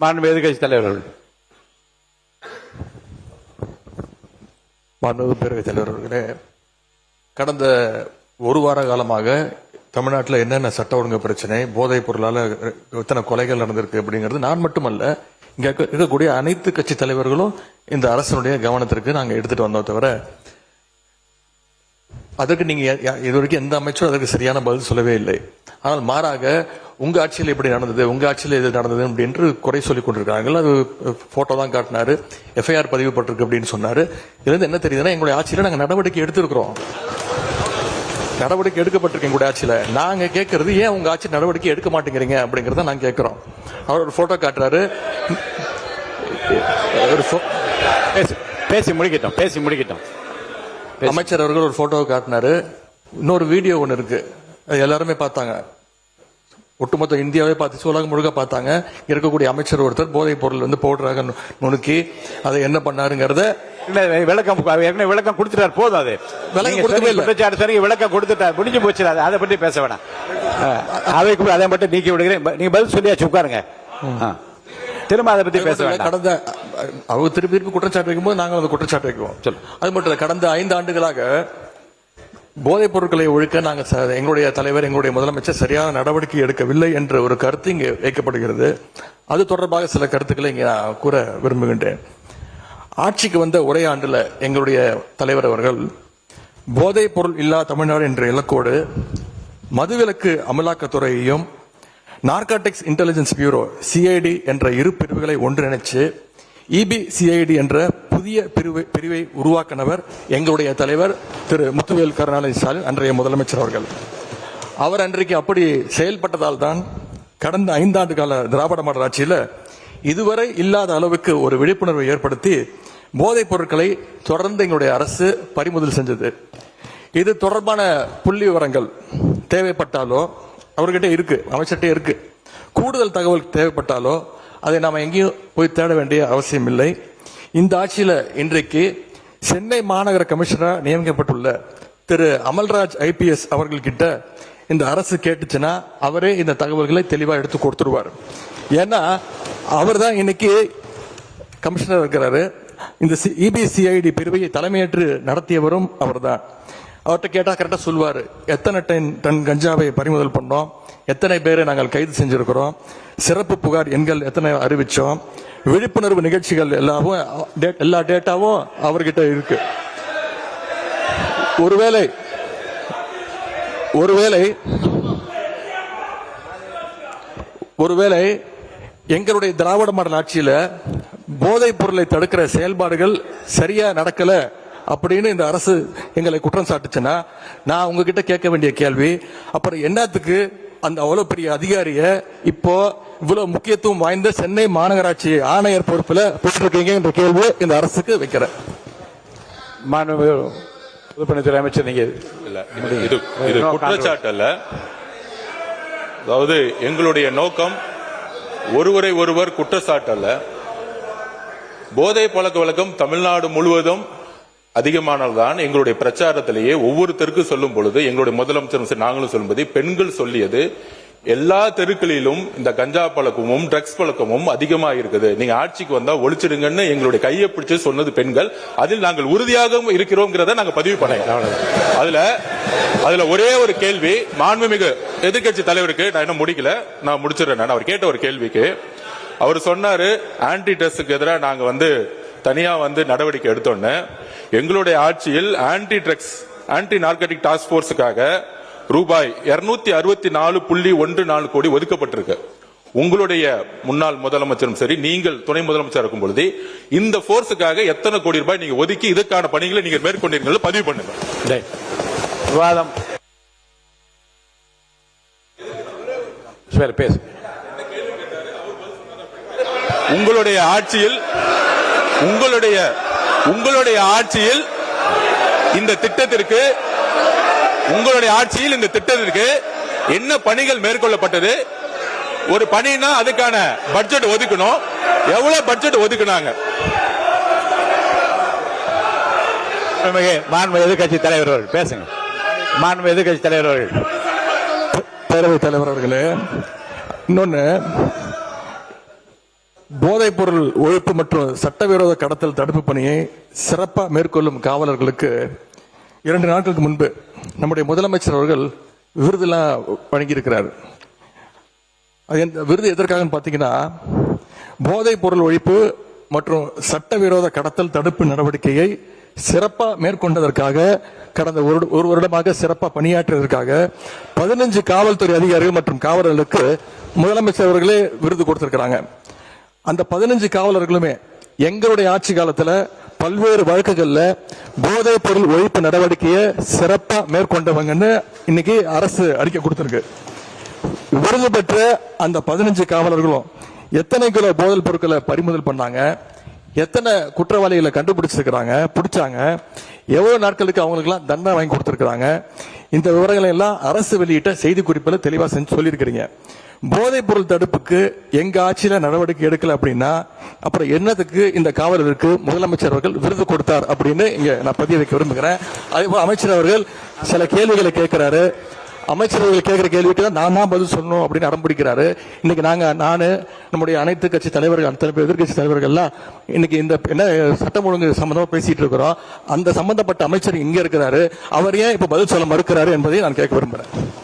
மாண்பு எதிர்கட்சி தலைவர்கள். மாண்பு பேரவைத் தலைவர் அவர்களே, கடந்த ஒரு வார காலமாக தமிழ்நாட்டில் என்னென்ன சட்ட ஒழுங்கு பிரச்சனை, போதைப் பொருளால் எத்தனை கொலைகள் நடந்திருக்கு அப்படிங்கிறது நான் மட்டுமல்ல, இங்க இருக்கக்கூடிய அனைத்து கட்சி தலைவர்களும் இந்த அரசனுடைய கவனத்திற்கு நாங்கள் எடுத்துட்டு வந்தோம். தவிர அதற்கு நீங்க இது வரைக்கும் எந்த அமைச்சரும் அதற்கு சரியான பதில் சொல்லவே இல்லை. ஆனால் மாறாக உங்க ஆட்சியில் இப்படி நடந்தது, உங்க ஆட்சியில் இது நடந்தது அப்படின்னு குறை சொல்லிக் கொண்டிருக்காங்க. அது போட்டோ தான் காட்டினாரு, எஃப்ஐஆர் பதிவுப்பட்டிருக்கு அப்படின்னு சொன்னாரு. இதுல இருந்து என்ன தெரியுதுன்னா, எங்களுடைய ஆட்சியில நாங்க நடவடிக்கை எடுத்திருக்கிறோம், நடவடிக்கை எடுக்கப்பட்டிருக்கு எங்களுடைய ஆட்சியில. நாங்க கேட்கறது ஏன் உங்க ஆட்சி நடவடிக்கை எடுக்க மாட்டேங்கிறீங்க அப்படிங்கறத நாங்க கேட்கிறோம். அவர் ஒரு போட்டோ காட்டுறாரு, பேசி முடிக்கட்டும். அமைச்சர் அவர்கள் ஒரு போட்டோவை காட்டினாரு. இன்னொரு வீடியோ ஒன்று இருக்கு, எல்லாருமே பார்த்தாங்க, ஒட்டுமொத்த இந்தியாவே பார்த்து உலகம் முழுக்க பார்த்தாங்க. இருக்கக்கூடிய அமைச்சர் ஒருத்தர் போதைப் பொருள் பவுடராக நுணுக்கி அதை என்ன பண்ணாருங்கிறத விளக்கம் கொடுத்துட்டார். போதும், அது விளக்கம் கொடுத்துட்டார், முடிஞ்சு போச்சு. அதை பற்றி பேச வேணாம், அதை மட்டும் நீக்கி விடுகிறேன். நீங்க பதில் சொல்லியாச்சு, உட்காருங்க. திரும்ப அதை பத்தி பேச வேண்டாம். கடந்த அவங்க திருப்பி குற்றச்சாட்டு வைக்கும்போது நாங்கள் அந்த குற்றச்சாட்டு வைக்குவோம். அது மட்டும் கடந்த 5 ஆண்டுகளாக போதைப் பொருட்களை ஒழிக்க நாங்கள் எங்களுடைய தலைவர், எங்களுடைய முதலமைச்சர் சரியான நடவடிக்கை எடுக்கவில்லை என்ற ஒரு கருத்து இங்கே வைக்கப்படுகிறது. அது தொடர்பாக சில கருத்துக்களை இங்கே நான் கூற விரும்புகின்றேன். ஆட்சிக்கு வந்த ஒரே ஆண்டுல எங்களுடைய தலைவர் அவர்கள் போதைப் பொருள் இல்லா தமிழ்நாடு என்ற இலக்கோடு மதுவிலக்கு அமலாக்கத்துறையையும் நார்காட்டிக்ஸ் இன்டெலிஜென்ஸ் பியூரோ சிஐடி என்ற இரு பிரிவுகளை ஒன்றிணைச்சு இபிசிஐடி என்ற புதிய பிரிவை உருவாக்கினவர் எங்களுடைய தலைவர் திரு முத்துவேல் கருணாநிதி ஸ்டாலின், அன்றைய முதலமைச்சர் அவர்கள். அவர் அன்றைக்கு அப்படி செயல்பட்டதால் தான் கடந்த 5 ஆண்டு கால திராவிட மாடல் ஆட்சியில் இதுவரை இல்லாத அளவுக்கு ஒரு விழிப்புணர்வை ஏற்படுத்தி போதைப் பொருட்களை தொடர்ந்து எங்களுடைய அரசு பறிமுதல் செஞ்சது. இது தொடர்பான புள்ளி விவரங்கள் தேவைப்பட்டாலோ அவர்கிட்ட இருக்கு, அமைச்சர்கிட்ட இருக்கு. கூடுதல் தகவல் தேவைப்பட்டாலோ அதை நாம எங்கேயும் போய் தேட வேண்டிய அவசியம் இல்லை. இந்த ஆட்சியில இன்றைக்கு சென்னை மாநகர கமிஷனராக நியமிக்கப்பட்டுள்ள திரு அமல்ராஜ் ஐபிஎஸ் அவர்கள்கிட்ட இந்த அரசு கேட்டுச்சுன்னா அவரே இந்த தகவல்களை தெளிவா எடுத்து கொடுத்துருவார். ஏன்னா அவர் தான் இன்னைக்கு கமிஷனர் இருக்கிறாரு. இந்த இபிசிஐடி பிரிவை தலைமையேற்று நடத்தியவரும் அவர் தான். அவர்கிட்ட கேட்டா கரெக்டா சொல்வாரு, எத்தனை டன் கஞ்சாவை பறிமுதல் பண்ணோம், எத்தனை பேரை நாங்கள் கைது செஞ்சிருக்கிறோம், சிறப்பு புகார் எண்கள் எத்தனை அறிவிச்சோம், விழிப்புணர்வு நிகழ்ச்சிகள் எல்லா டேட்டாவும் அவர்கிட்ட இருக்கு. ஒருவேளை எங்களுடைய திராவிட மாடல் ஆட்சியில போதைப் பொருளை தடுக்கிற செயல்பாடுகள் சரியா நடக்கல அப்படின்னு இந்த அரசு எங்களை குற்றம் சாட்டுச்சுன்னா நான் உங்ககிட்ட கேட்க வேண்டிய கேள்வி, அப்புறம் என்னத்துக்கு அந்த அவ்வளவு பெரிய அதிகாரிய இப்போ இவ்வளவு முக்கியத்துவம் வாய்ந்த சென்னை மாநகராட்சி ஆணையர் பொறுப்புல போட்டிருக்கீங்க என்ற கேள்வி இந்த அரசுக்கு வைக்கிறேன். பொதுப்பணித்துறை அமைச்சர், நீங்க இது குற்றச்சாட்டு அல்ல. அதாவது எங்களுடைய நோக்கம் ஒருவரை ஒருவர் குற்றச்சாட்டு அல்ல. போதை பழக்க வழக்கம் தமிழ்நாடு முழுவதும் அதிகமானதுதான். எங்களுடைய பிரச்சாரத்திலேயே ஒவ்வொருத்தருக்கும் சொல்லும் பொழுது எங்களுடைய முதலமைச்சர் நாங்களும் சொல்லும்போது பெண்கள் சொல்லியது, எல்லா தெருக்களிலும் இந்த கஞ்சா பழக்கமும் ட்ரக்ஸ் பழக்கமும் அதிகமாக இருக்குது, நீங்க ஆட்சிக்கு வந்தா ஒழிச்சிடுங்கன்னு எங்களுடைய கையை பிடிச்சு சொன்னது பெண்கள். அதில் நாங்கள் உறுதியாக இருக்கிறோம்ங்கிறத நாங்க பதிவு பண்ணோம். அதுல ஒரே ஒரு கேள்வி மாண்புமிகு எதிர்கட்சி தலைவருக்கு, நான் என்ன முடிக்கல, நான் முடிச்சிடறேன். அவர் கேட்ட ஒரு கேள்விக்கு அவர் சொன்னாரு, ஆன்டி ட்ரக்ஸுக்கு எதிராக நாங்க தனியா நடவடிக்கை எடுத்தோன்னு, எங்களுடைய ஆட்சியில் ஆன்டி ட்ரக்ஸ் ஆன்டி நார்கட்டிக் டாஸ்க் போர்ஸுக்காக ரூபாய் 264.14 கோடி ஒதுக்கப்பட்டிருக்கு. உங்களுடைய முன்னாள் முதலமைச்சரும் சரி, நீங்கள் துணை முதலமைச்சர் இருக்கும் பொழுது இந்த போர்ஸுக்காக எத்தனை கோடி ரூபாய் நீங்க ஒதுக்கி இதுக்கான பணிகளை நீங்க மேற்கொண்டீர்கள் பதிவு பண்ணுங்க. விவாதம் பேசு. உங்களுடைய ஆட்சியில் இந்த திட்டத்திற்கு என்ன பணிகள் மேற்கொள்ளப்பட்டது? ஒரு பணினா அதுக்கான பட்ஜெட் ஒதுக்கணும். எவ்வளவு பட்ஜெட் ஒதுக்குனாங்க? மாண்பு எதிர்கட்சி தலைவர்கள் பேசுங்க. மாண்பு எதிர்கட்சி தலைவர்கள். பேரவைத் தலைவர் அவர்களே, இன்னொன்னு, போதைப் பொருள் ஒழிப்பு மற்றும் சட்டவிரோத கடத்தல் தடுப்பு பணியை சிறப்பாக மேற்கொள்ளும் காவலர்களுக்கு 2 நாட்களுக்கு முன்பு நம்முடைய முதலமைச்சர் அவர்கள் விருதெல்லாம் வழங்கியிருக்கிறார். அது விருது எதற்காக பார்த்தீங்கன்னா, போதைப் பொருள் ஒழிப்பு மற்றும் சட்டவிரோத கடத்தல் தடுப்பு நடவடிக்கையை சிறப்பா மேற்கொண்டதற்காக, கடந்த ஒரு வருடமாக சிறப்பா பணியாற்றியதற்காக 15 காவல்துறை அதிகாரிகள் மற்றும் காவலர்களுக்கு முதலமைச்சர் அவர்களே விருது கொடுத்திருக்கிறாங்க. அந்த 15 காவலர்களுமே எங்களுடைய ஆட்சி காலத்துல பல்வேறு வழக்குகள்ல போதைப் பொருள் ஒழிப்பு நடவடிக்கையை சிறப்பா மேற்கொண்டவங்கன்னு இன்னைக்கு அரசு அறிக்கை கொடுத்திருக்கு. விருது பெற்ற அந்த 15 காவலர்களும் எத்தனை கிலோ போதைப் பொருட்களை பறிமுதல் பண்ணாங்க, எத்தனை குற்றவாளிகளை கண்டுபிடிச்சிருக்கிறாங்க, பிடிச்சாங்க, எவ்வளவு நாட்களுக்கு அவங்களுக்கெல்லாம் தண்டனை வாங்கி கொடுத்திருக்கிறாங்க, இந்த விவரங்களை எல்லாம் அரசு வெளியிட்ட செய்தி குறிப்பில் தெளிவா சொல்லியிருக்கிறீங்க. போதைப் பொருள் தடுப்புக்கு எங்க ஆட்சியில நடவடிக்கை எடுக்கல அப்படின்னா அப்புறம் என்னத்துக்கு இந்த காவலருக்கு முதலமைச்சர் அவர்கள் விருது கொடுத்தார் அப்படின்னு இங்க நான் பதிய வைக்க விரும்புகிறேன். அதே போல அமைச்சர் அவர்கள் சில கேள்விகளை கேட்கிறாரு. அமைச்சர்கள் கேட்கிற கேள்விக்கு நான் தான் பதில் சொல்லணும் அப்படின்னு அடம்பிடிக்கிறாரு. இன்னைக்கு நானு நம்முடைய அனைத்து கட்சி தலைவர்கள், எதிர்கட்சி தலைவர்கள்லாம் இன்னைக்கு இந்த என்ன சட்டம் ஒழுங்கு சம்பந்தமா பேசிட்டு இருக்கிறோம். அந்த சம்பந்தப்பட்ட அமைச்சர் இங்க இருக்கிறாரு. அவர் ஏன் இப்ப பதில் சொல்ல மறுக்கிறாரு என்பதை நான் கேட்க விரும்புறேன்.